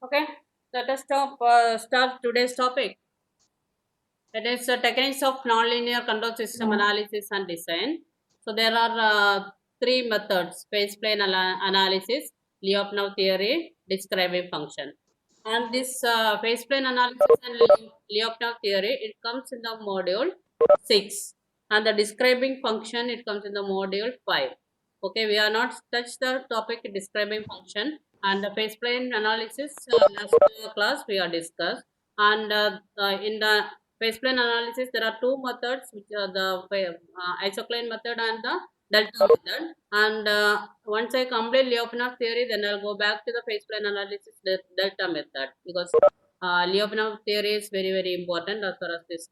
Okay, let us start today's topic. That is techniques of nonlinear control system analysis and design. So there are three methods: phase plane analysis, Lyapunov theory, describing function. And this phase plane analysis and Lyapunov theory, it comes in the module 6, and the describing function, it comes in the module 5. Okay, we are not touched the topic describing function, and the phase plane analysis last class we are discussed. And in the phase plane analysis, there are two methods, which are the isocline method and the delta method. And once I complete Lyapunov theory, then I'll go back to the phase plane analysis, the delta method, because Lyapunov theory is very very important as far as this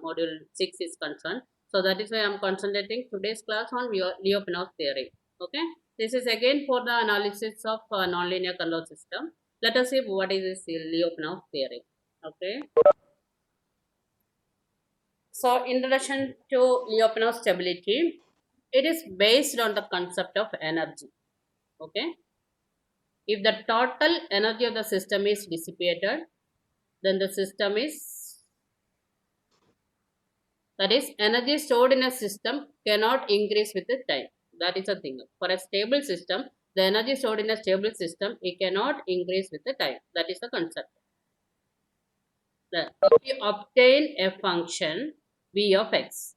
module 6 is concerned. So that is why I'm concentrating today's class on Lyapunov theory. Okay, this is again for the analysis of nonlinear control system. Let us see what is this Lyapunov theory. Okay, so introduction to Lyapunov stability. It is based on the concept of energy. Okay, if the total energy of the system is dissipated, then the system is, that is, energy stored in a system cannot increase with the time. That is a thing. For a stable system, the energy stored in a stable system, it cannot increase with the time. That is the concept. If we obtain a function v of x,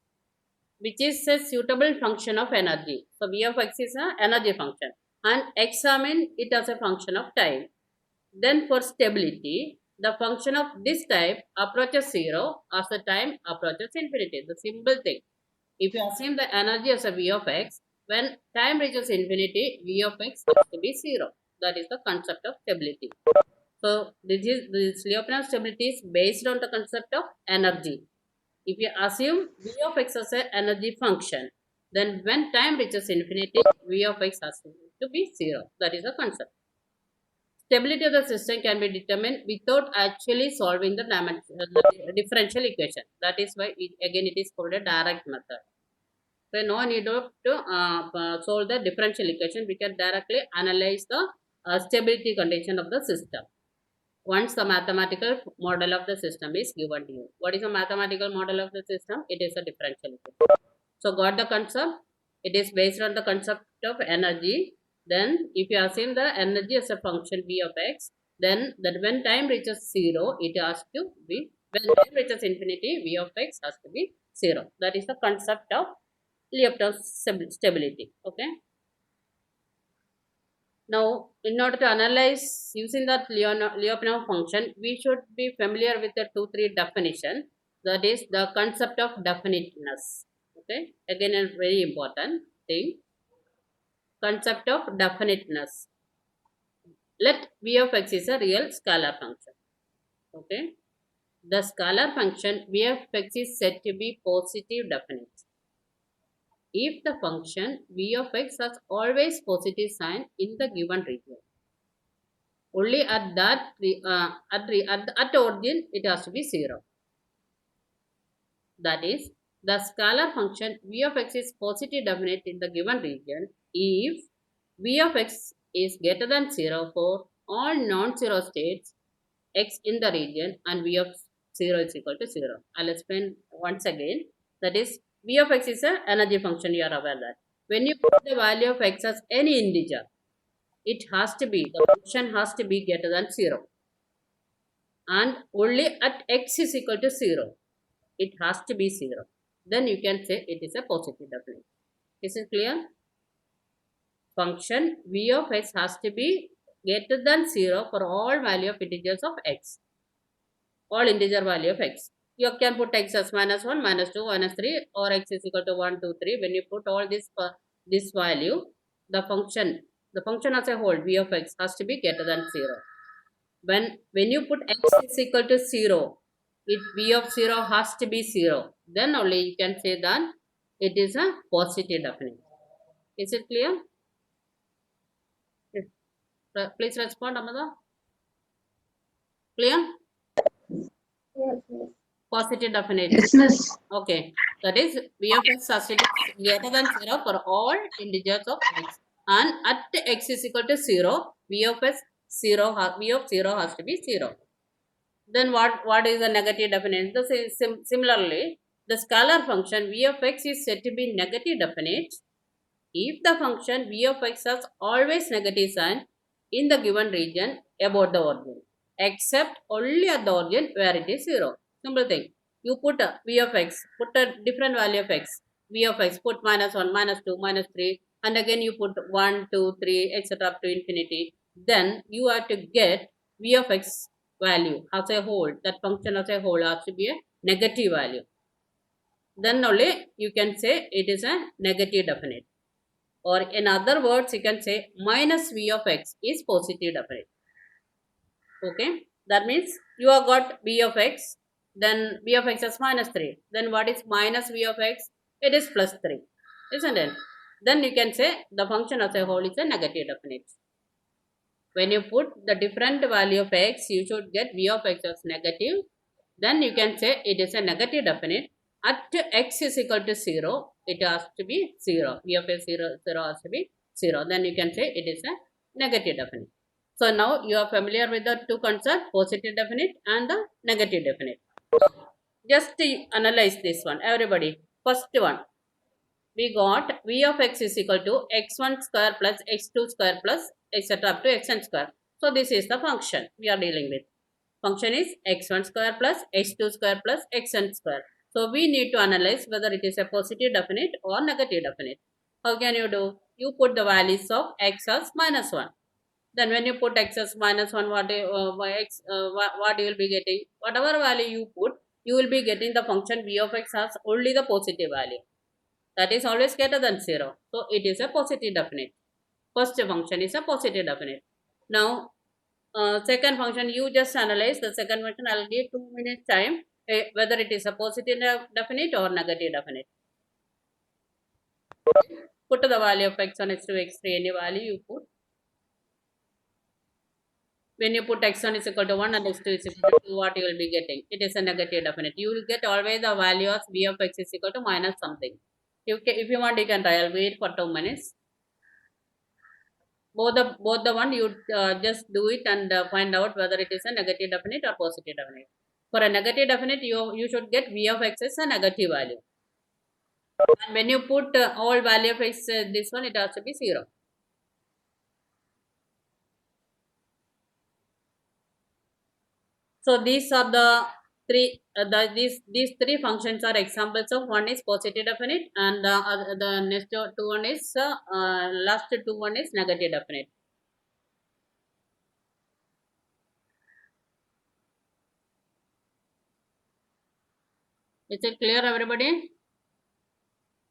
which is a suitable function of energy. So v of x is an energy function, and examine it as a function of time. Then for stability, the function of this type approaches 0 as the time approaches infinity. The simple thing. If you assume the energy as a v of x, when time reaches infinity, v of x has to be 0. That is the concept of stability. So this Lyapunov stability is based on the concept of energy. If you assume v of x as an energy function, then when time reaches infinity, v of x has to be 0. That is the concept. Stability of the system can be determined without actually solving the differential equation. That is why again it is called a direct method. So no need to solve the differential equation. We can directly analyze the stability condition of the system once the mathematical model of the system is given to you. What is a mathematical model of the system? It is a differential equation. So got the concept? It is based on the concept of energy. Then if you assume the energy as a function v of x, then that when time reaches 0, it has to be, when time reaches infinity, v of x has to be 0. That is the concept of Lyapunov stability. Okay. Now, in order to analyze using that Lyapunov function, we should be familiar with the 2-3 definition. That is the concept of definiteness. Okay, again a very important thing. Concept of definiteness. Let v of x is a real scalar function. Okay, the scalar function v of x is said to be positive definite if the function v of x has always positive sign in the given region. Only at that at origin it has to be 0. That is, the scalar function v of x is positive definite in the given region if v of x is greater than 0 for all non-zero states x in the region and v of 0 is equal to 0. I'll explain once again. That is, v of x is an energy function, you are aware that. When you put the value of x as any integer, it has to be, the function has to be greater than 0. And only at x is equal to 0, it has to be 0. Then you can say it is a positive definite. Is it clear? Function v of x has to be greater than 0 for all value of integers of x. All integer value of x. You can put x as minus 1, minus 2, minus 3, or x is equal to 1, 2, 3. When you put all this value, the function as a whole v of x has to be greater than 0. When you put x is equal to 0, if v of 0 has to be 0, then only you can say that it is a positive definite. Is it clear? Please respond, Amada. Clear? Yes, yes. Positive definite. Yes, miss. Okay, that is v of x has to be greater than 0 for all integers of x, and at x is equal to 0, v of x v of 0 has to be 0. Then what is the negative definite? Similarly, the scalar function v of x is said to be negative definite if the function v of x has always negative sign in the given region about the origin, except only at the origin where it is 0. Simple thing. You put a v of x, put a different value of x, v of x, put minus 1, minus 2, minus 3, and again you put 1, 2, 3, etc. up to infinity. Then you have to get v of x value as a whole, that function as a whole has to be a negative value. Then only you can say it is a negative definite. Or in other words, you can say minus v of x is positive definite. Okay, that means you have got v of x, then v of x is minus 3. Then what is minus v of x? It is plus 3, isn't it? Then you can say the function as a whole is a negative definite. When you put the different value of x, you should get v of x as negative. Then you can say it is a negative definite. At x is equal to 0, it has to be 0. V of x 0 has to be 0. Then you can say it is a negative definite. So now you are familiar with the two concepts, positive definite and the negative definite. Just to analyze this one, everybody. First one, we got v of x is equal to x1 square plus x2 square plus etc. up to xn square. So this is the function we are dealing with. Function is x1 square plus x2 square plus xn square. So we need to analyze whether it is a positive definite or negative definite. How can you do? You put the values of x as minus 1. Then when you put x as minus 1, what you will be getting? Whatever value you put, you will be getting the function v of x as only the positive value. That is always greater than 0. So it is a positive definite. First function is a positive definite. Now, second function, you just analyze the second function. I will give 2 minutes time whether it is a positive definite or negative definite. Put the value of x1, x2, x3, any value you put. When you put x1 is equal to 1 and x2 is equal to 2, what you will be getting? It is a negative definite. You will get always the value of v of x is equal to minus something. If you want, you can try. I'll wait for 2 minutes. Both the one you just do it and find out whether it is a negative definite or positive definite. For a negative definite, you should get v of x as a negative value. And when you put all value of x, this one, it has to be 0. So these are the three. These three functions are examples of one is positive definite and the next two one is last two one is negative definite. Is it clear, everybody?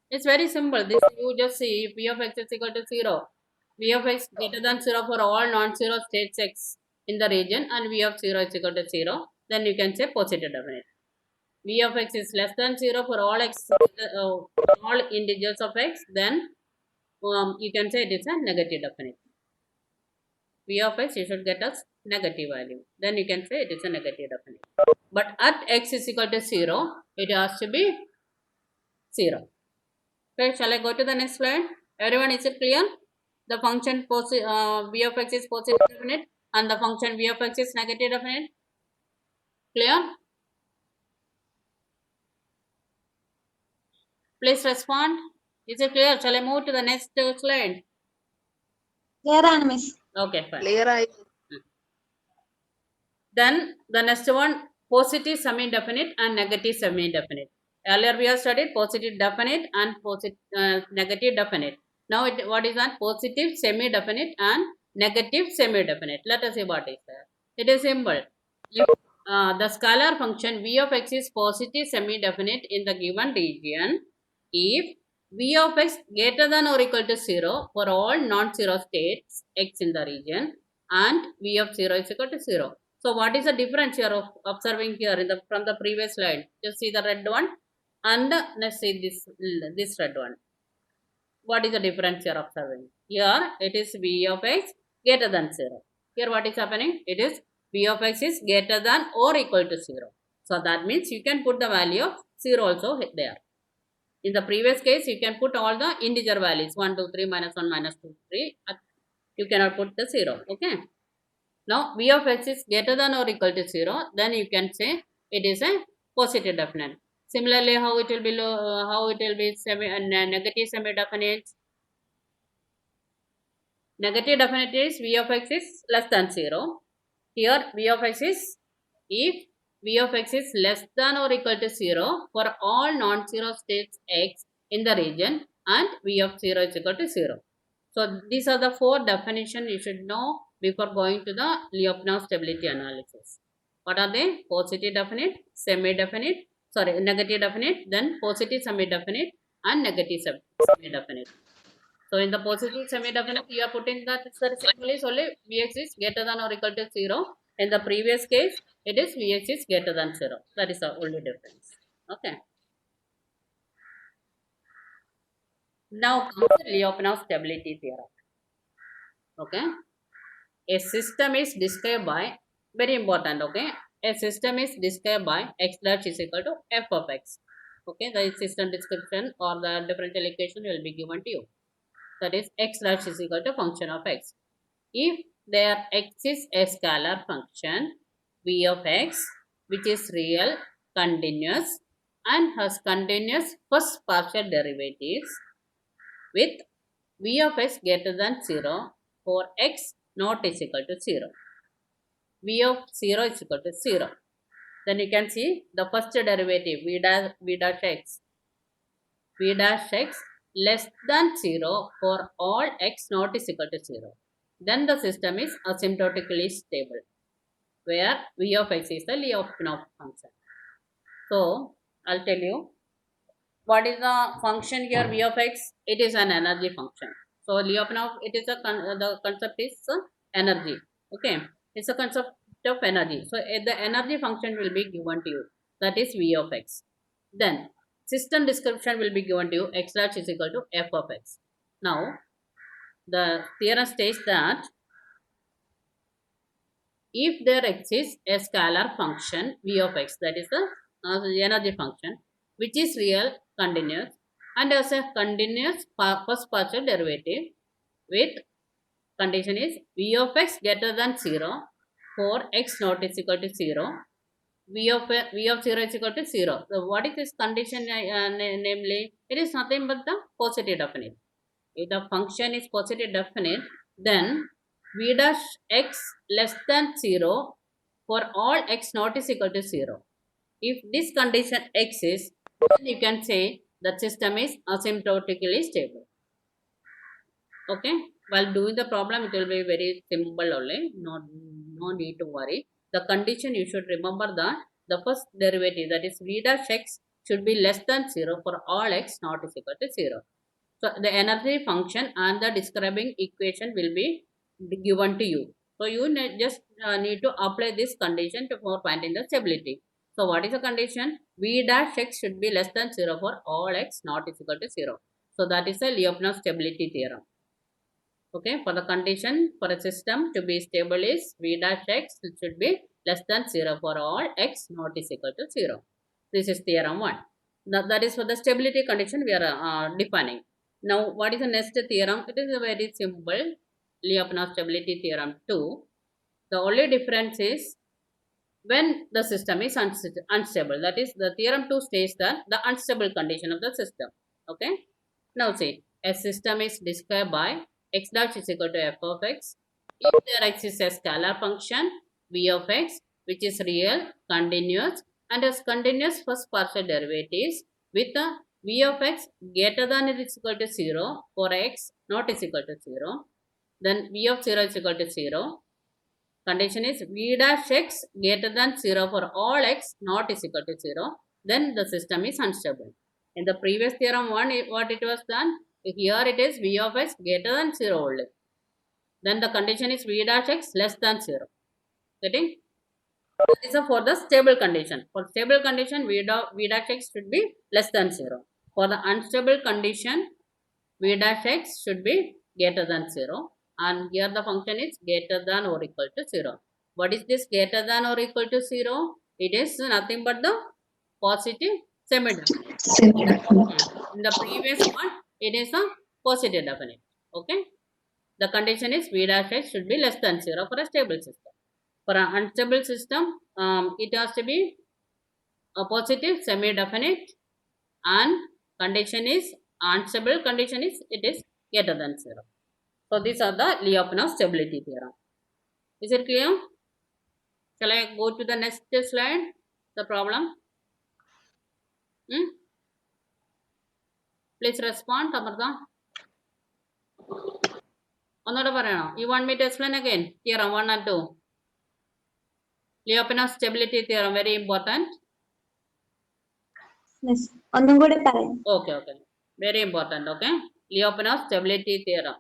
It's very simple. This you just see if v of x is equal to 0, v of x greater than 0 for all non-zero states x in the region and v of 0 is equal to 0, then you can say positive definite. V of x is less than 0 for all x, all integers of x, then you can say it is a negative definite. V of x you should get as negative value. Then you can say it is a negative definite. But at x is equal to 0, it has to be 0. Okay, shall I go to the next slide? Everyone, is it clear? The function v of x is positive definite and the function v of x is negative definite. Clear? Please respond. Is it clear? Shall I move to the next slide? Clear, miss. Okay, fine. Clear. Then the next one, positive semi-definite and negative semi-definite. Earlier we have studied positive definite and negative definite. Now what is that? Positive semi-definite and negative semi-definite. Let us see what is there. It is simple. If the scalar function v of x is positive semi-definite in the given region, if v of x greater than or equal to 0 for all non-zero states x in the region and v of 0 is equal to 0. So what is the difference you are observing here from the previous slide? Just see the red one and let's see this red one. What is the difference you are observing? Here it is v of x greater than 0. Here what is happening? It is v of x is greater than or equal to 0. So that means you can put the value of 0 also there. In the previous case, you can put all the integer values 1, 2, 3, minus 1, minus 2, 3. You cannot put the 0. Okay. Now v of x is greater than or equal to 0, then you can say it is a positive definite. Similarly, how it will be negative semi-definite. Negative definite is v of x is less than 0. Here v of x is, if v of x is less than or equal to 0 for all non-zero states x in the region and v of 0 is equal to 0. So these are the four definitions you should know before going to the Lyapunov stability analysis. What are they? Positive definite, semi-definite, negative definite, then positive semi-definite and negative semi-definite. So in the positive semi-definite, you are putting that the symbol is only Vx is greater than or equal to 0. In the previous case, it is Vx is greater than 0. That is the only difference. Okay. Now comes the Lyapunov stability theorem. Okay. A system is described by, very important, okay. A system is described by x dash is equal to f of x. Okay, the system description or the differential equation will be given to you. That is x dash is equal to function of x. If there x is a scalar function v of x which is real, continuous and has continuous first partial derivatives with v of x greater than 0 for x not is equal to 0. V of 0 is equal to 0. Then you can see the first derivative v dash x less than 0 for all x not is equal to 0. Then the system is asymptotically stable, where v of x is the Lyapunov function. So I'll tell you what is the function here. V of x, it is an energy function. So Lyapunov, it is the concept is energy. Okay, it's a concept of energy. So the energy function will be given to you. That is v of x. Then system description will be given to you. X dash is equal to f of x. Now the theorem states that if there exists a scalar function v of x, that is the energy function, which is real, continuous and has a continuous first partial derivative with condition is v of x greater than 0 for x not is equal to 0, v of 0 is equal to 0. So what is this condition? Namely, it is nothing but the positive definite. If the function is positive definite, then v dash x less than 0 for all x not is equal to 0. If this condition exists, then you can say the system is asymptotically stable. Okay, while doing the problem, it will be very simple only, no need to worry. The condition you should remember that the first derivative, that is v dash x, should be less than 0 for all x not is equal to 0. So the energy function and the describing equation will be given to you. So you just need to apply this condition for finding the stability. So what is the condition? V dash x should be less than 0 for all x not is equal to 0. So that is the Lyapunov stability theorem. Okay, for the condition for a system to be stable is v dash x should be less than 0 for all x not is equal to 0. This is theorem 1. Now that is for the stability condition we are defining. Now what is the next theorem? It is a very simple Lyapunov stability theorem 2. The only difference is when the system is unstable. That is, the theorem 2 states that the unstable condition of the system. Okay. Now see, a system is described by x dash is equal to f of x if there exists a scalar function v of x which is real, continuous and has continuous first partial derivatives with a v of x greater than or is equal to 0 for x not is equal to 0. Then v of 0 is equal to 0. Condition is v dash x greater than 0 for all x not is equal to 0. Then the system is unstable. In the previous theorem 1, what it was done? Here it is v of x greater than 0 only. Then the condition is v dash x less than 0. Getting? This is for the stable condition. For stable condition, v dash x should be less than 0. For the unstable condition, v dash x should be greater than 0. And here the function is greater than or equal to 0. What is this greater than or equal to 0? It is nothing but the positive semi-definite. In the previous one, it is a positive definite. Okay. The condition is v dash x should be less than 0 for a stable system. For an unstable system, it has to be a positive semi-definite, and condition is unstable condition is it is greater than 0. So these are the Lyapunov stability theorem. Is it clear? Shall I go to the next slide? The problem. Please respond, Amartha. ഒന്നുകൂടെ പറയണോ? You want me to explain again? Theorem 1 and 2. Lyapunov stability theorem, very important. Miss. ഒന്നും കൂടി പറയാം. Okay. Very important, okay? Lyapunov stability theorem.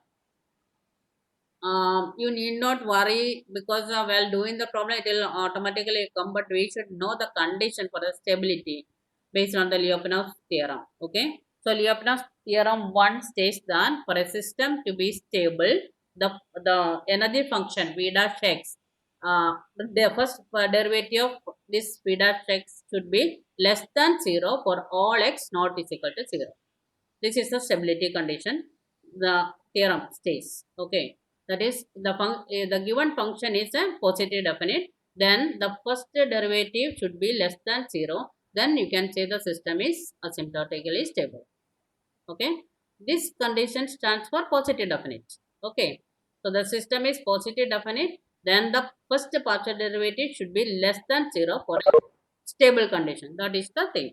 You need not worry because while doing the problem it will automatically come, but we should know the condition for the stability based on the Lyapunov theorem, okay? So Lyapunov theorem 1 states that for a system to be stable, the energy function v dash x, the first derivative of this v dash x should be less than 0 for all x not is equal to 0. This is the stability condition the theorem states, okay? That is the given function is a positive definite, then the first derivative should be less than 0, then you can say the system is asymptotically stable, okay? This condition stands for positive definite, okay? So the system is positive definite, then the first partial derivative should be less than 0 for a stable condition. That is the thing,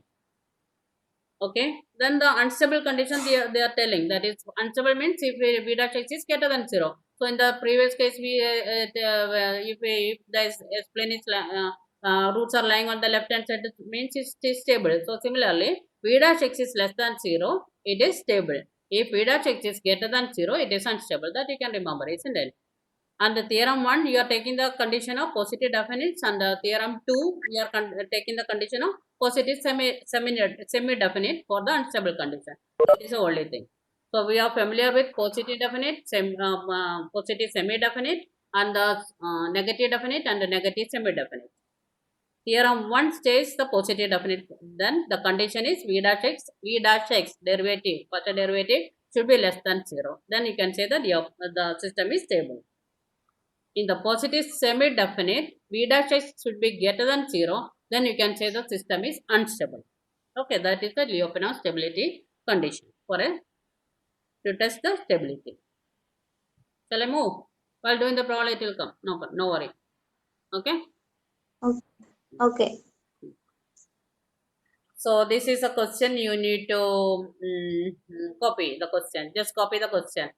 okay? Then the unstable condition they are telling, that is unstable means if v dash x is greater than 0. So in the previous case we if the plane is roots are lying on the left hand side, it means it is stable. So similarly v dash x is less than 0, it is stable. If v dash x is greater than 0, it is unstable. That you can remember, isn't it? And the theorem 1 you are taking the condition of positive definites, and the theorem 2 you are taking the condition of positive semi definite for the unstable condition. That is the only thing. So we are familiar with positive definite, positive semi definite, and the negative definite and the negative semi definite. Theorem 1 states the positive definite, then the condition is v dash x derivative, partial derivative should be less than 0. Then you can say that the system is stable. In the positive semi-definite, v dash x should be greater than 0, then you can say the system is unstable. Okay, that is the Lyapunov stability condition for to test the stability. Shall I move? While doing the problem, it will come. No worry. Okay. Okay. So this is a question you need to copy the question. Just copy the question.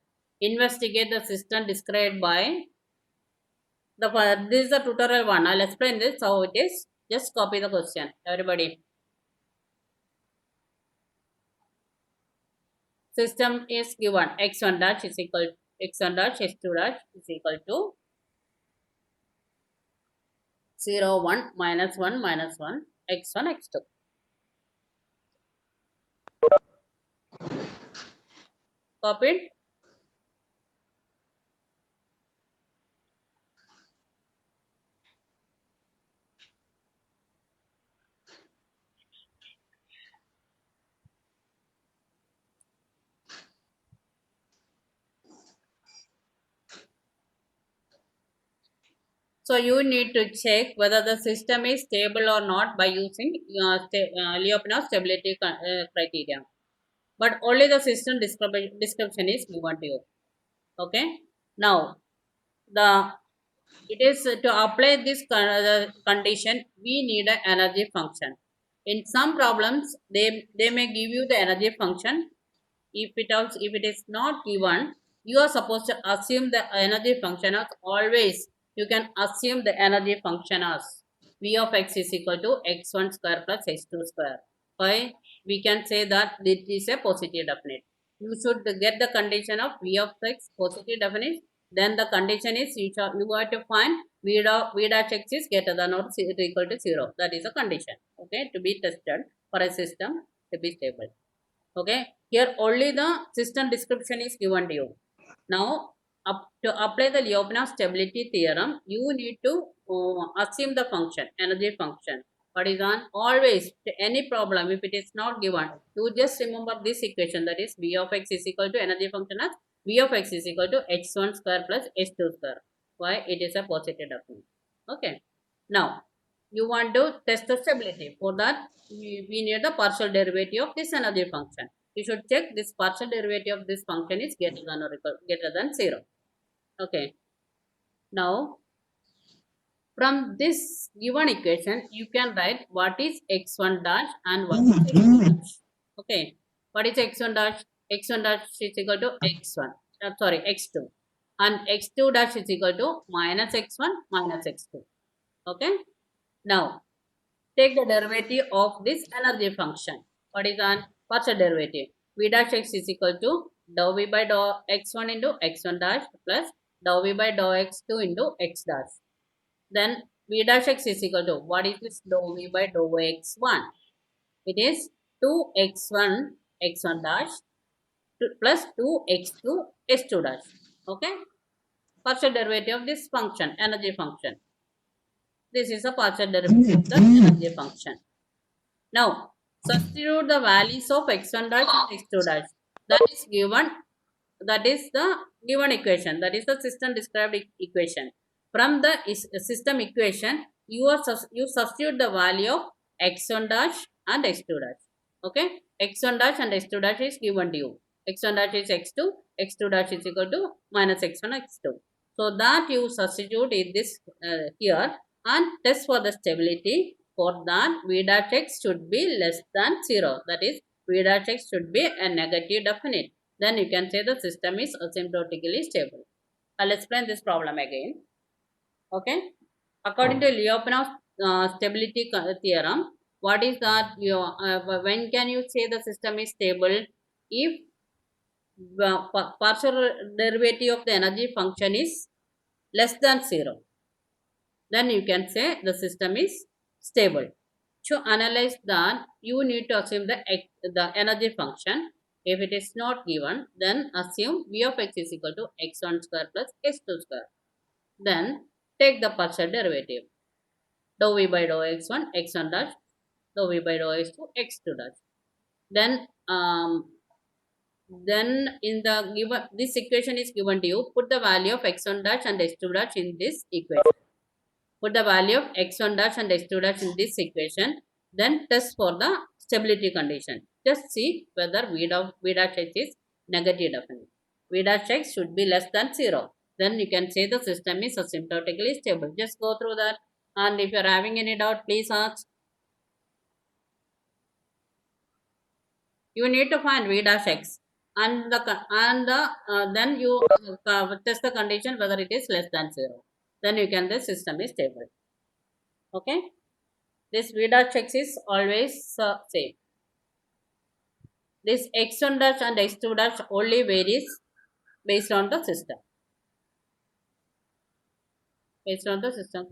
Investigate the system described by this is the tutorial 1. I'll explain this how it is. Just copy the question, everybody. System is given x1 dash is equal x1 dash x2 dash is equal to 0 1 minus 1 minus 1 x1 x2. Copied. So you need to check whether the system is stable or not by using Lyapunov stability criteria. But only the system description is given to you. Okay. Now it is to apply this condition we need an energy function. In some problems they may give you the energy function. If it is not given, you are supposed to assume the energy function as always. You can assume the energy function as v of x is equal to x1 square plus x2 square. Why? We can say that it is a positive definite. You should get the condition of v of x positive definite. Then the condition is you have to find v dash x is greater than or equal to 0. That is a condition. Okay, to be tested for a system to be stable. Okay, here only the system description is given to you. Now to apply the Lyapunov stability theorem, you need to assume the function, energy function. What is on? Always to any problem, if it is not given, you just remember this equation, that is v of x is equal to energy function as v of x is equal to x1 square plus x2 square. Why? It is a positive definite. Okay. Now, you want to test the stability. For that, we need the partial derivative of this energy function. You should check this partial derivative of this function is greater than or equal greater than 0. Okay. Now, from this given equation, you can write what is x1 dash and what is x2 dash. Okay. What is x1 dash? X1 dash is equal to x1. Sorry, x2. And x2 dash is equal to minus x1 minus x2. Okay. Now, take the derivative of this energy function. What is an partial derivative? V dash x is equal to dou v by dou x1 into x1 dash plus dou v by dou x2 into x dash. Then v dash x is equal to, what is this dou v by dou x1? It is 2x1 x1 dash plus 2x2 x2 dash. Okay. Partial derivative of this function, energy function. This is a partial derivative of the energy function. Now, substitute the values of x1 dash and x2 dash. That is given. That is the given equation. That is the system described equation. From the system equation, you substitute the value of x1 dash and x2 dash. Okay, x1 dash and x2 dash is given to you. X1 dash is x2, x2 dash is equal to minus x1 x2. So that you substitute in this here and test for the stability. For that, v dash x should be less than 0. That is, v dash x should be a negative definite. Then you can say the system is asymptotically stable. I'll explain this problem again. Okay. According to Lyapunov stability theorem, what is that? When can you say the system is stable? If partial derivative of the energy function is less than 0, then you can say the system is stable. To analyze that, you need to assume the energy function. If it is not given, then assume v of x is equal to x1 square plus x2 square. Then take the partial derivative. Dou v by dou x1, x1 dash, dou v by dou x2, x2 dash. Then in the given, this equation is given to you. Put the value of x1 dash and x2 dash in this equation. Put the value of x1 dash and x2 dash in this equation. Then test for the stability condition. Just see whether v dash x is negative definite. V dash x should be less than 0. Then you can say the system is asymptotically stable. Just go through that. And if you are having any doubt, please ask. You need to find v dash x and then you test the condition whether it is less than 0. Then you can, the system is stable. Okay. This v dash x is always same. This x1 dash and x2 dash only varies based on the system. Based on the system.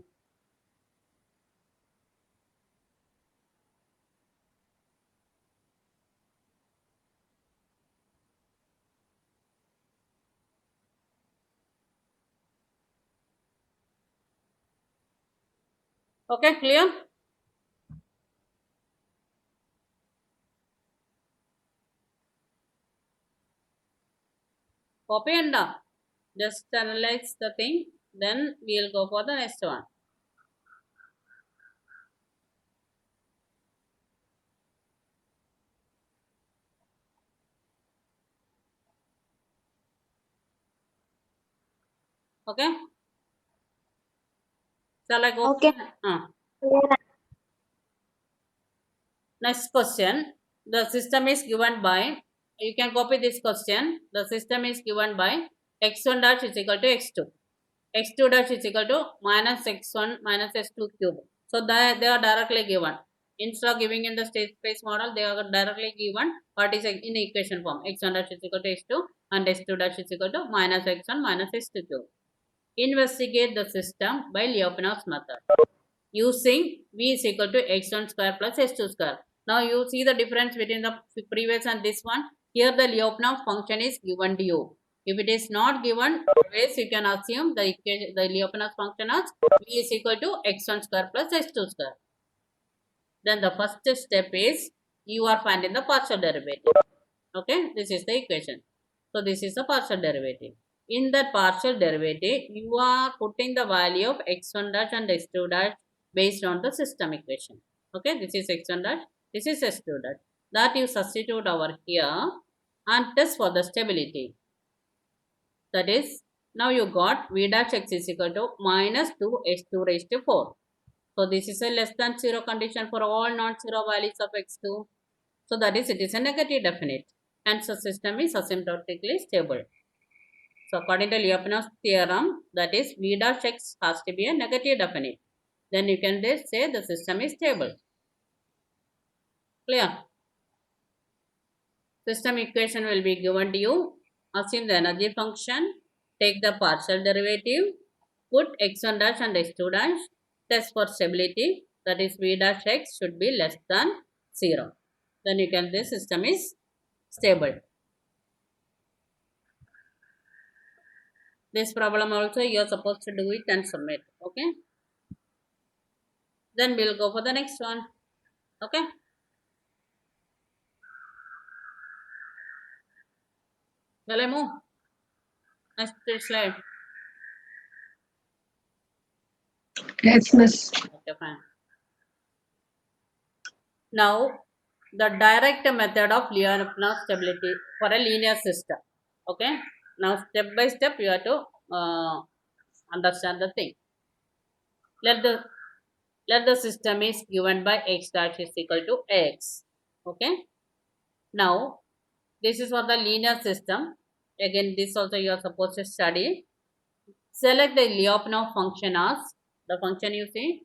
Okay, clear? Copy and down. Just analyze the thing. Then we will go for the next one. Okay. Shall I go? Okay. Next question. The system is given by, you can copy this question. The system is given by x1 dash is equal to x2. x2 dash is equal to minus x1 minus x2 cube. So they are directly given. Instead of giving in the state space model, they are directly given what is in equation form. x1 dash is equal to x2 and x2 dash is equal to minus x1 minus x2 cube. Investigate the system by Lyapunov's method using v is equal to x1 square plus x2 square. Now you see the difference between the previous and this one. Here the Lyapunov function is given to you. If it is not given, always you can assume the Lyapunov function as v is equal to x1 square plus x2 square. Then the first step is you are finding the partial derivative. Okay, this is the equation. So this is the partial derivative. in that partial derivative, you are putting the value of x1 dash and x2 dash based on the system equation. Okay, this is x1 dash, this is x2 dash. That you substitute over here and test for the stability. That is, now you got v dash x is equal to minus 2x2 raised to 4. So this is a less than 0 condition for all non-zero values of x2. So that is, it is a negative definite. Hence the system is asymptotically stable. So according to Lyapunov theorem, that is v dash x has to be a negative definite. Then you can just say the system is stable. Clear? System equation will be given to you. Assume the energy function. Take the partial derivative. Put x1 dash and x2 dash. Test for stability. That is v dash x should be less than 0. Then you can say system is stable. This problem also you are supposed to do it and submit. Okay. Then we'll go for the next one. Okay. Will I move? Next slide. Yes, miss. Okay, fine. Now, the direct method of Lyapunov stability for a linear system. Okay. Now, step by step, you have to understand the thing. Let the system is given by x dash is equal to x. Okay. Now, this is for the linear system. Again, this also you are supposed to study. Select the Lyapunov function as the function you see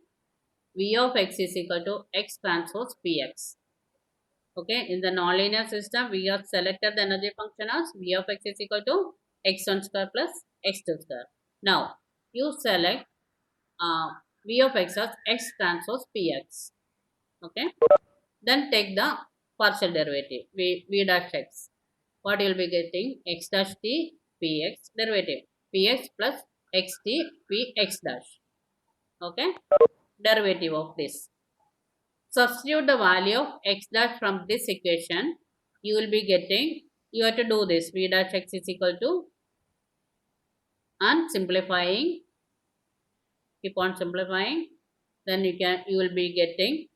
v of x is equal to x transpose px. Okay, in the nonlinear system, we have selected the energy function as v of x is equal to x1 square plus x2 square. Now, you select v of x as x transpose px. Okay, then take the partial derivative v dash x. What you will be getting? X dash t px derivative px plus xt px dash. Okay, derivative of this. Substitute the value of x dash from this equation. You will be getting, you have to do this v dash x is equal to, and simplifying, keep on simplifying, then you will be getting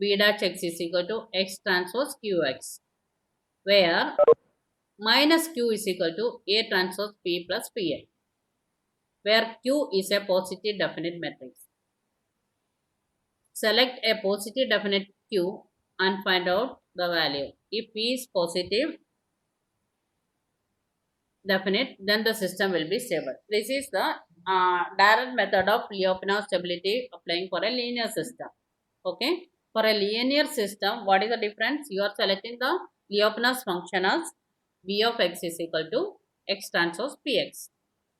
v dash x is equal to x transpose qx, where minus q is equal to a transpose p plus pa, where q is a positive definite matrix. Select a positive definite q and find out the value. If p is positive definite, then the system will be stable. This is the direct method of Lyapunov stability applying for a linear system. Okay. For a linear system, what is the difference? You are selecting the Lyapunov function as v of x is equal to x transpose px.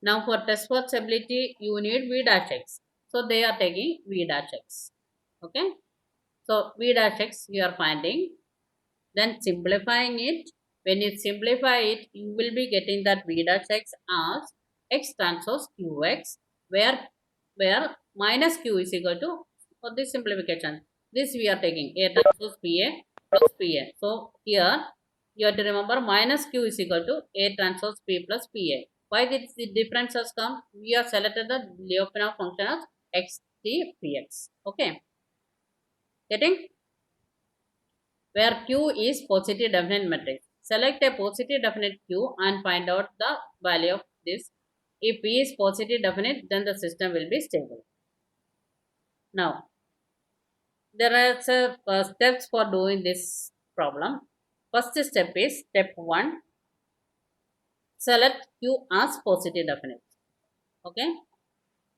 Now for test for stability, you need v dash x. So they are taking v dash x. Okay. So v dash x you are finding. Then simplifying it. When you simplify it, you will be getting that v dash x as x transpose qx, where minus q is equal to, for this simplification, this we are taking a transpose pa plus pa. So here you have to remember minus q is equal to a transpose p plus pa. Why this difference has come? We have selected the Lyapunov function as xt px. Okay, getting? Where q is positive definite matrix. Select a positive definite q and find out the value of this. If p is positive definite, then the system will be stable. Now, there are steps for doing this problem. First step is step 1. Select q as positive definite. Okay.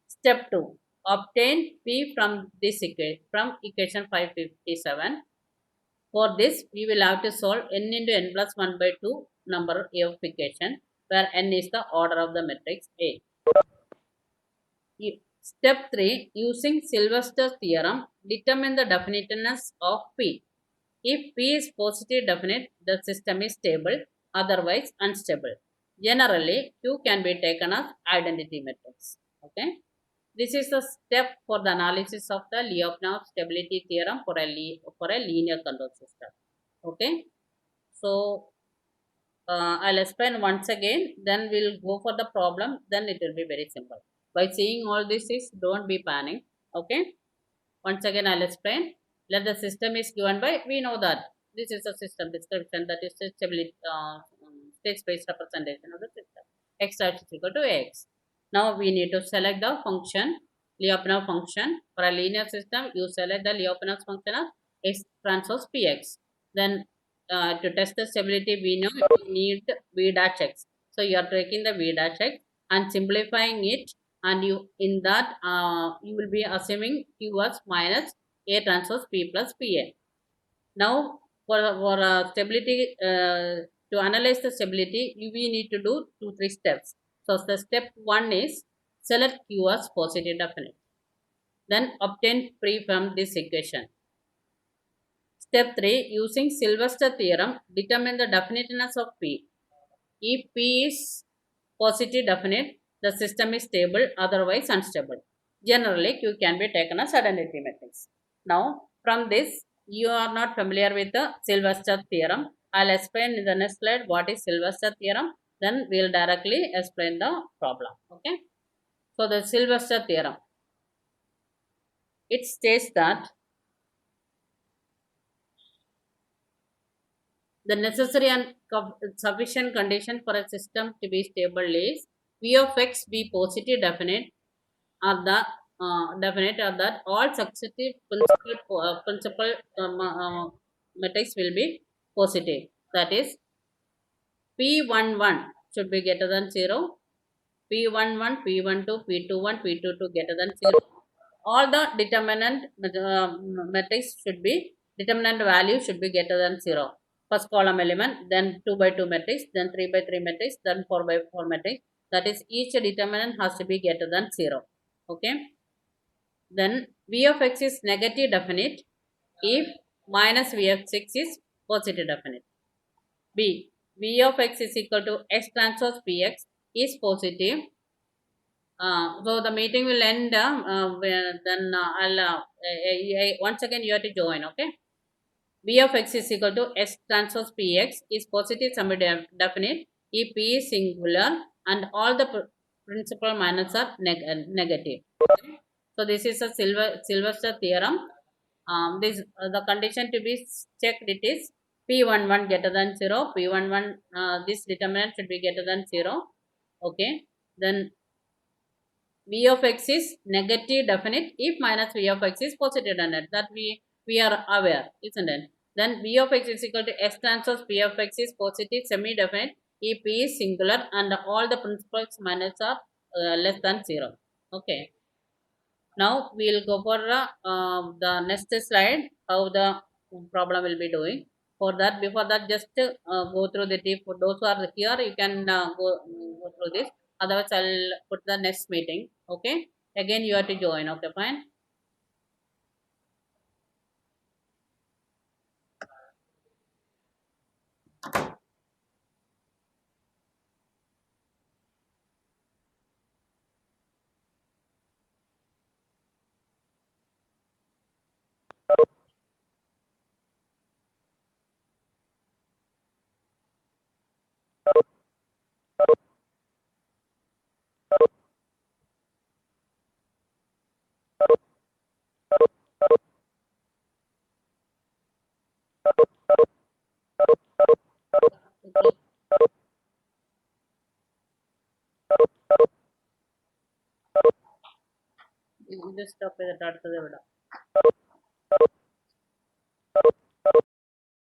Step 2. Obtain p from this equation, from equation 557. For this, we will have to solve n into n plus 1 by 2 number of equation, where n is the order of the matrix A. Step 3. Using Sylvester's theorem, determine the definiteness of P. If P is positive definite, the system is stable, otherwise unstable. Generally, Q can be taken as identity matrix. Okay. This is the step for the analysis of the Lyapunov stability theorem for a linear control system. Okay. So, I'll explain once again, then we'll go for the problem, then it will be very simple. By seeing all this is, don't be panic, okay? Once again, I'll explain. Let the system is given by, we know that this is a system description, that is a stability, state space representation of the system. X is equal to X. Now we need to select the function, Lyapunov function. For a linear system, you select the Lyapunov function of X transpose Px. Then to test the stability, we know we need V dash X. So you are taking the V dash X and simplifying it, and you in that you will be assuming Q as minus A transpose P plus PA. Now for stability, to analyze the stability, we need to do 2-3 steps. So the step 1 is select Q as positive definite, then obtain P from this equation. Step 3, using Sylvester theorem, determine the definiteness of P. If P is positive definite, the system is stable, otherwise unstable. Generally, Q can be taken as identity matrix. Now, from this, you are not familiar with the Sylvester theorem. I'll explain in the next slide what is Sylvester theorem. Then we'll directly explain the problem. Okay. So the Sylvester theorem, it states that the necessary and sufficient condition for a system to be stable is V of X be positive definite, or the definite, or that all successive principal metrics will be positive. That is, P11 should be greater than 0, P11, P12, P21, P22 greater than 0. All the determinant metrics should be, determinant value should be greater than 0. First column element, then 2 by 2 matrix, then 3 by 3 matrix, then 4 by 4 matrix. That is, each determinant has to be greater than 0. Okay. Then V of X is negative definite if minus V of X is positive definite. B, V of X is equal to X transpose Px is positive. So the meeting will end. Then I'll once again you have to join. Okay. V of X is equal to X transpose Px is positive semi-definite if P is singular and all the principal minors are negative. Okay? So this is a Sylvester theorem. This the condition to be checked, it is P11 greater than 0. P11 this determinant should be greater than 0. Okay. Then V of X is negative definite if minus V of X is positive definite. That we are aware, isn't it? Then V of X is equal to X transpose P of X is positive semi-definite if P is singular and all the principals minus are less than 0. Okay. Now we will go for the next slide, how the problem will be doing. For that, before that, just go through the tip. For those who are here, you can go through this. Otherwise, I'll put the next meeting. Okay. Again, you have to join. Okay, fine. ഇത് stop ചെയ്തിട്ട് അടുത്തത് വിടാം.